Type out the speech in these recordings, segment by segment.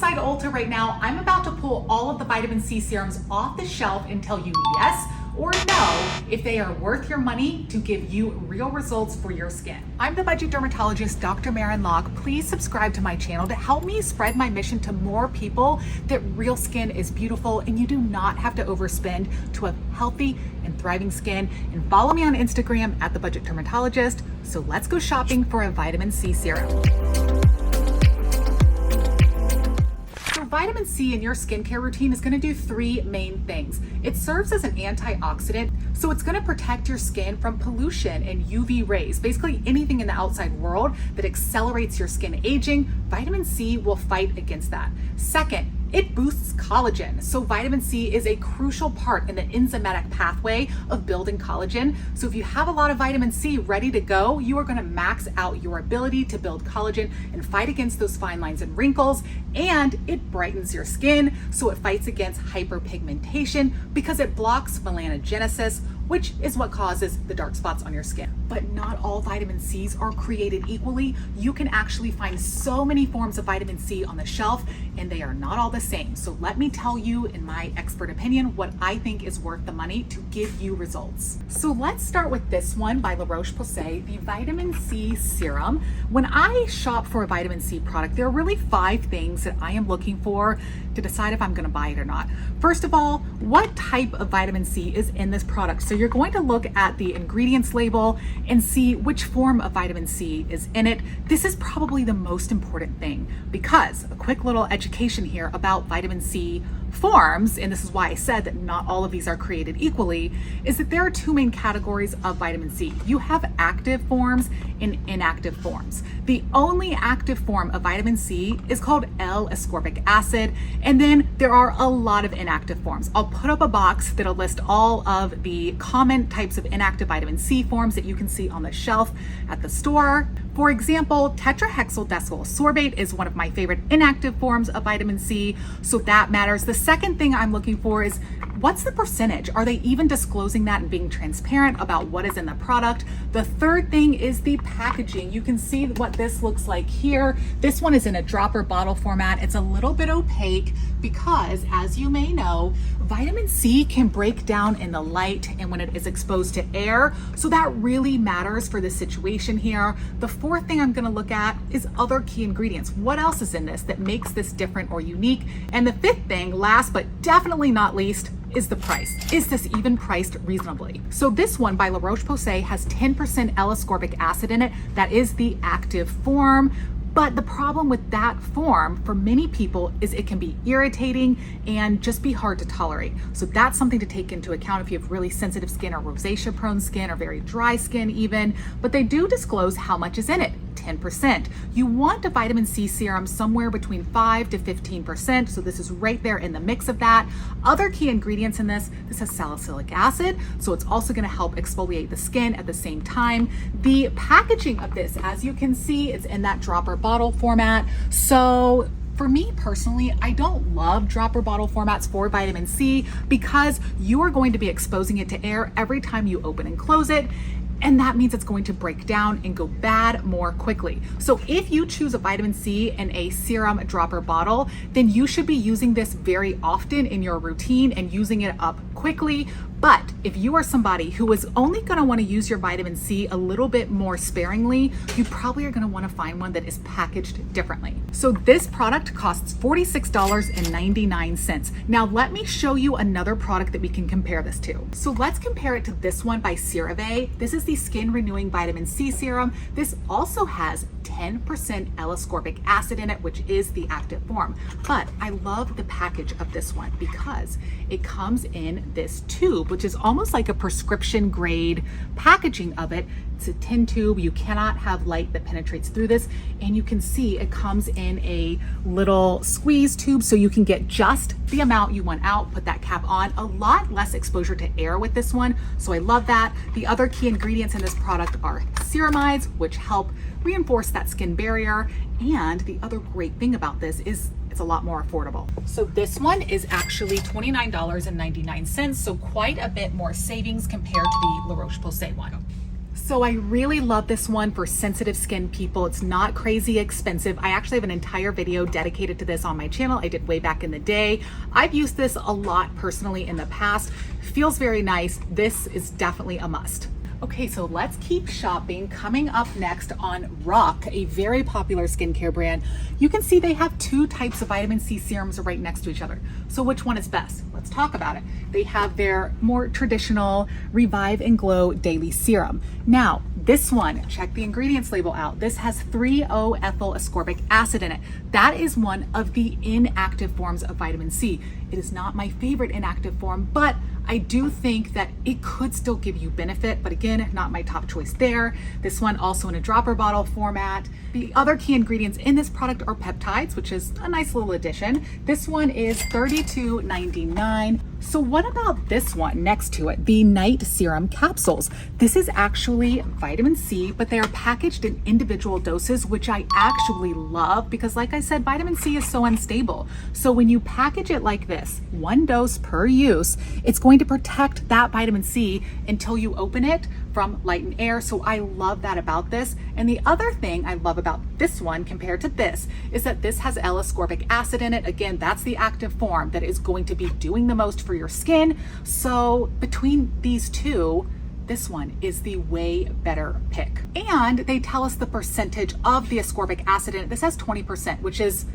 inside Ulta right now. I'm about to pull all of the vitamin C serums off the shelf and tell you yes or no if they are worth your money to give you real results for your skin. I'm the budget dermatologist, Dr. Maren Locke. Please subscribe to my channel to help me spread my mission to more people that real skin is beautiful and you do not have to overspend to have healthy and thriving skin. And follow me on Instagram at the budget dermatologist. So let's go shopping for a vitamin C serum. Vitamin C in your skincare routine is going to do three main things. It serves as an antioxidant, so it's going to protect your skin from pollution and UV rays, basically anything in the outside world that accelerates your skin aging. Vitamin C will fight against that. Second, it boosts collagen. So vitamin C is a crucial part in the enzymatic pathway of building collagen. So if you have a lot of vitamin C ready to go, you are gonna max out your ability to build collagen and fight against those fine lines and wrinkles. And it brightens your skin, so it fights against hyperpigmentation because it blocks melanogenesis, which is what causes the dark spots on your skin. But not all vitamin C's are created equally. You can actually find so many forms of vitamin C on the shelf, and they are not all the same. So let me tell you, in my expert opinion, what I think is worth the money to give you results. So let's start with this one by La Roche-Posay, the Vitamin C Serum. When I shop for a vitamin C product, there are really 5 things that I am looking for to decide if I'm gonna buy it or not. First of all, what type of vitamin C is in this product? So you're going to look at the ingredients label and see which form of vitamin C is in it. This is probably the most important thing, because a quick little education here about vitamin C forms, and this is why I said that not all of these are created equally, is that there are 2 main categories of vitamin C. You have active forms and inactive forms. The only active form of vitamin C is called L-ascorbic acid, and then there are a lot of inactive forms. I'll put up a box that'll list all of the common types of inactive vitamin C forms that you can see on the shelf at the store. For example, tetrahexyl ascorbate is one of my favorite inactive forms of vitamin C, so that matters. The second thing I'm looking for is, what's the percentage? Are they even disclosing that and being transparent about what is in the product? The third thing is the packaging. You can see what this looks like here. This one is in a dropper bottle format. It's a little bit opaque because, as you may know, vitamin C can break down in the light and when it is exposed to air. So that really matters for this situation here. The fourth thing I'm gonna look at is other key ingredients. What else is in this that makes this different or unique? And the fifth thing, last but definitely not least, is the price. Is this even priced reasonably? So this one by La Roche-Posay has 10% L-ascorbic acid in it. That is the active form. But the problem with that form for many people is it can be irritating and just be hard to tolerate. So that's something to take into account if you have really sensitive skin or rosacea prone skin or very dry skin even. But they do disclose how much is in it. 10%. You want a vitamin C serum somewhere between 5 to 15%. So this is right there in the mix of that. Other key ingredients in this has salicylic acid. So it's also going to help exfoliate the skin at the same time. The packaging of this, as you can see, is in that dropper bottle format. So for me personally, I don't love dropper bottle formats for vitamin C because you are going to be exposing it to air every time you open and close it. And that means it's going to break down and go bad more quickly. So if you choose a vitamin C in a serum dropper bottle, then you should be using this very often in your routine and using it up quickly. But if you are somebody who is only gonna wanna use your vitamin C a little bit more sparingly, you probably are gonna wanna find one that is packaged differently. So this product costs $46.99. Now let me show you another product that we can compare this to. So let's compare it to this one by CeraVe. This is the Skin Renewing Vitamin C Serum. This also has 10% L-ascorbic acid in it, which is the active form. But I love the package of this one because it comes in this tube, which is almost like a prescription grade packaging of it. It's a tin tube. You cannot have light that penetrates through this. And you can see it comes in a little squeeze tube so you can get just the amount you want out, put that cap on. A lot less exposure to air with this one. So I love that. The other key ingredients in this product are ceramides, which help reinforce that skin barrier. And the other great thing about this is it's a lot more affordable. So this one is actually $29.99, so quite a bit more savings compared to the La Roche-Posay one. So I really love this one for sensitive skin people. It's not crazy expensive. I actually have an entire video dedicated to this on my channel. I did way back in the day. I've used this a lot personally in the past. Feels very nice. This is definitely a must. Okay, so let's keep shopping. Coming up next on Rock, a very popular skincare brand, you can see they have two types of vitamin C serums right next to each other. So which one is best? Let's talk about it. They have their more traditional Revive and Glow Daily Serum. Now, this one, check the ingredients label out. This has 3-O-ethyl ascorbic acid in it. That is one of the inactive forms of vitamin C. It is not my favorite inactive form, but I do think that it could still give you benefit, but again, not my top choice there. This one also in a dropper bottle format. The other key ingredients in this product are peptides, which is a nice little addition. This one is $32.99. So what about this one next to it, the Night Serum Capsules? This is actually vitamin C, but they are packaged in individual doses, which I actually love because like I said, vitamin C is so unstable. So when you package it like this, one dose per use, it's going to protect that vitamin C until you open it from light and air. So I love that about this. And the other thing I love about this one compared to this is that this has L-ascorbic acid in it. Again, that's the active form that is going to be doing the most for your skin. So between these two, this one is the way better pick. And they tell us the percentage of the ascorbic acid in it. This has 20%, which is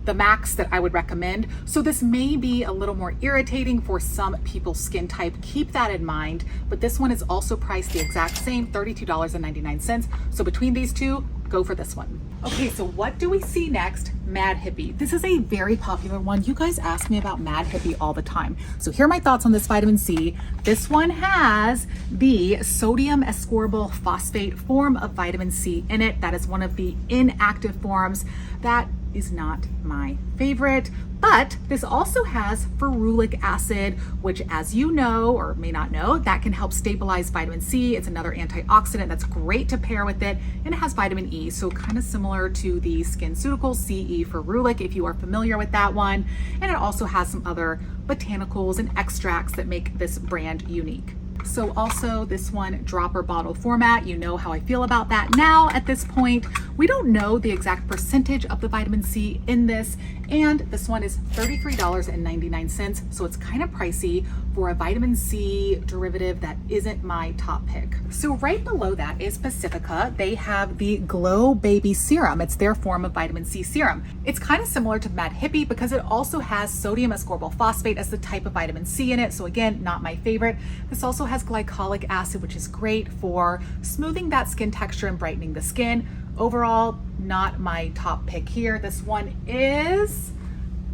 the max that I would recommend. So this may be a little more irritating for some people's skin type. Keep that in mind. But this one is also priced the exact same, $32.99. So between these two, go for this one. Okay, so what do we see next? Mad Hippie. This is a very popular one. You guys ask me about Mad Hippie all the time. So here are my thoughts on this vitamin C. This one has the sodium ascorbyl phosphate form of vitamin C in it. That is one of the inactive forms. That is not my favorite, but this also has ferulic acid, which as you know, or may not know, that can help stabilize vitamin C. It's another antioxidant that's great to pair with it, and it has vitamin E, so kind of similar to the SkinCeuticals CE ferulic, if you are familiar with that one. And it also has some other botanicals and extracts that make this brand unique. So also this one dropper bottle format, you know how I feel about that now at this point. We don't know the exact percentage of the vitamin C in this, and this one is $33.99, so it's kind of pricey for a vitamin C derivative that isn't my top pick. So right below that is Pacifica. They have the Glow Baby Serum. It's their form of vitamin C serum. It's kind of similar to Mad Hippie because it also has sodium ascorbyl phosphate as the type of vitamin C in it, so again, not my favorite. This also has glycolic acid, which is great for smoothing that skin texture and brightening the skin. Overall, not my top pick here. This one is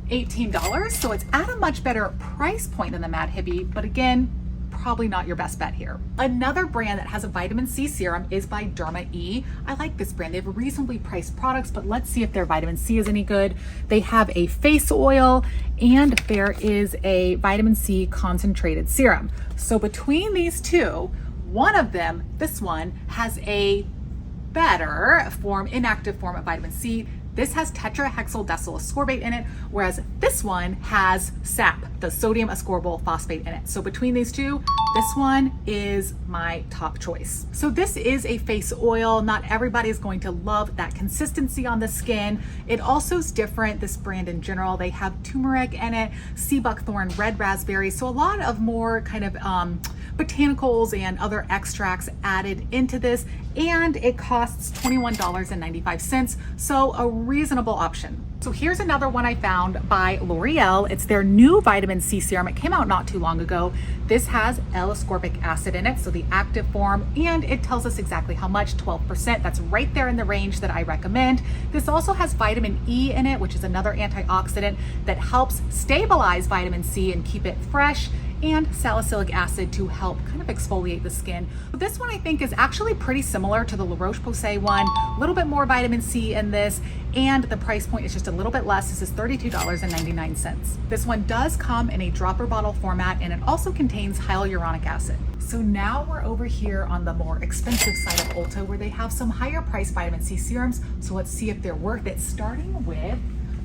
$18, so it's at a much better price point than the Mad Hippie, but again, probably not your best bet here. Another brand that has a vitamin C serum is by DERMA-E. I like this brand. They have reasonably priced products, but let's see if their vitamin C is any good. They have a face oil and there is a vitamin C concentrated serum. So between these two, one of them, this one, has a better form, inactive form of vitamin C. This has tetrahexyldecyl ascorbate in it, whereas this one has SAP, the sodium ascorbyl phosphate in it. So between these two, this one is my top choice. So this is a face oil. Not everybody is going to love that consistency on the skin. It also is different, this brand in general. They have turmeric in it, sea buckthorn, red raspberry. So a lot of more kind of botanicals and other extracts added into this, and it costs $21.95, so a reasonable option. So here's another one I found by L'Oreal. It's their new vitamin C serum. It came out not too long ago. This has L-ascorbic acid in it, so the active form, and it tells us exactly how much, 12%. That's right there in the range that I recommend. This also has vitamin E in it, which is another antioxidant that helps stabilize vitamin C and keep it fresh, and salicylic acid to help kind of exfoliate the skin. But this one I think is actually pretty similar to the La Roche-Posay one. A little bit more vitamin C in this, and the price point is just a little bit less. This is $32.99. This one does come in a dropper bottle format, and it also contains hyaluronic acid. So now we're over here on the more expensive side of Ulta, where they have some higher priced vitamin C serums. So let's see if they're worth it, starting with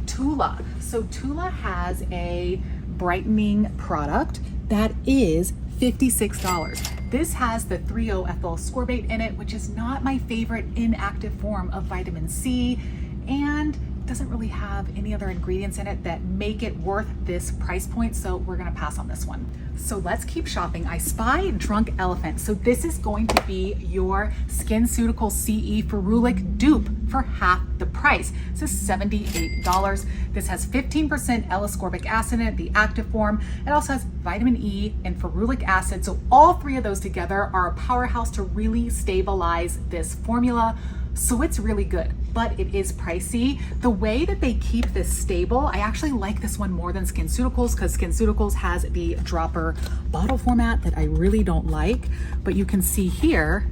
Tula. So Tula has a brightening product that is $56. This has the 3,0-ethyl ascorbate in it, which is not my favorite inactive form of vitamin C, and doesn't really have any other ingredients in it that make it worth this price point, so we're gonna pass on this one. So let's keep shopping. I spy Drunk Elephant. So this is going to be your SkinCeuticals CE Ferulic dupe for half the price. This is $78. This has 15% L-ascorbic acid in it, the active form. It also has vitamin E and ferulic acid. So all three of those together are a powerhouse to really stabilize this formula. So it's really good, but it is pricey. The way that they keep this stable, I actually like this one more than SkinCeuticals because SkinCeuticals has the dropper bottle format that I really don't like. But you can see here,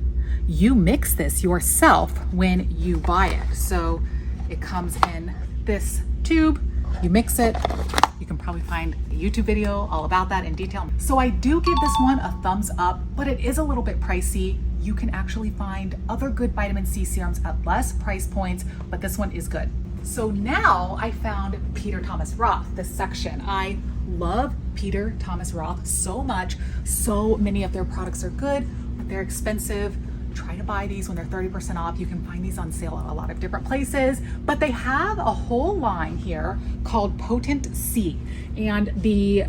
you mix this yourself when you buy it. So it comes in this tube, you mix it. You can probably find a YouTube video all about that in detail. So I do give this one a thumbs up, but it is a little bit pricey. You can actually find other good vitamin C serums at less price points, but this one is good. So now I found Peter Thomas Roth, this section. I love Peter Thomas Roth so much. So many of their products are good, but they're expensive. Try to buy these when they're 30% off. You can find these on sale at a lot of different places, but they have a whole line here called Potent C. And the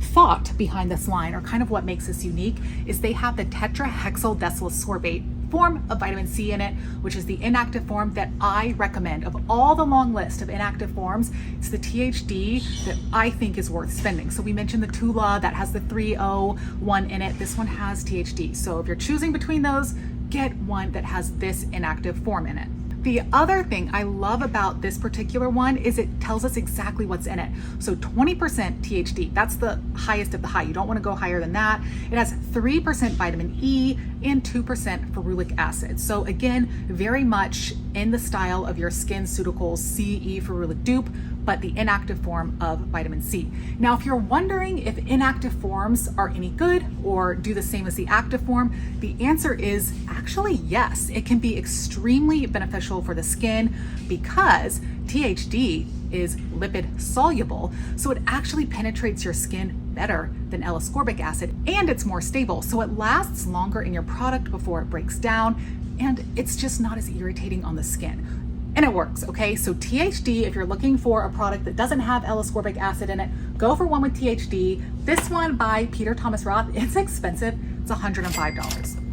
thought behind this line, or kind of what makes this unique, is they have the tetrahexyl ascorbate form of vitamin C in it, which is the inactive form that I recommend. Of all the long list of inactive forms, it's the THD that I think is worth spending. So we mentioned the Tula that has the 301 in it. This one has THD. So if you're choosing between those, get one that has this inactive form in it. The other thing I love about this particular one is it tells us exactly what's in it. So 20% THD, that's the highest of the high. You don't want to go higher than that. It has 3% vitamin E and 2% ferulic acid. So again, very much in the style of your SkinCeuticals CE Ferulic dupe, but the inactive form of vitamin C. Now, if you're wondering if inactive forms are any good or do the same as the active form, the answer is actually yes. It can be extremely beneficial for the skin because THD is lipid soluble, so it actually penetrates your skin better than L-ascorbic acid, and it's more stable, so it lasts longer in your product before it breaks down, and it's just not as irritating on the skin. And it works, okay? So THD, if you're looking for a product that doesn't have L-ascorbic acid in it, go for one with THD. This one by Peter Thomas Roth, it's expensive. It's $105.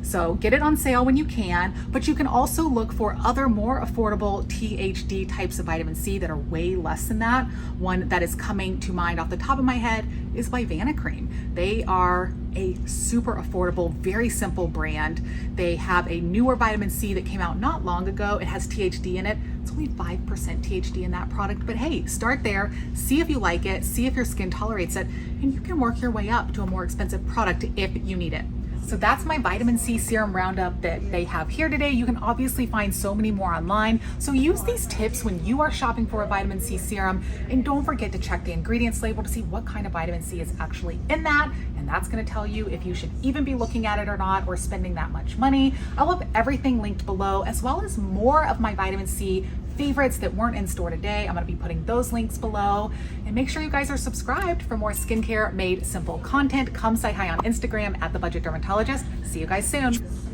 So get it on sale when you can, but you can also look for other more affordable THD types of vitamin C that are way less than that. One that is coming to mind off the top of my head is by Vanicream. They are a super affordable, very simple brand. They have a newer vitamin C that came out not long ago. It has THD in it. It's only 5% THD in that product, but hey, start there, see if you like it, see if your skin tolerates it, and you can work your way up to a more expensive product if you need it. So that's my vitamin C serum roundup that they have here today. You can obviously find so many more online. So use these tips when you are shopping for a vitamin C serum, and don't forget to check the ingredients label to see what kind of vitamin C is actually in that. And that's gonna tell you if you should even be looking at it or not, or spending that much money. I'll have everything linked below, as well as more of my vitamin C favorites that weren't in store today. I'm gonna be putting those links below. And make sure you guys are subscribed for more skincare made simple content. Come say hi on Instagram at The Budget Dermatologist. See you guys soon.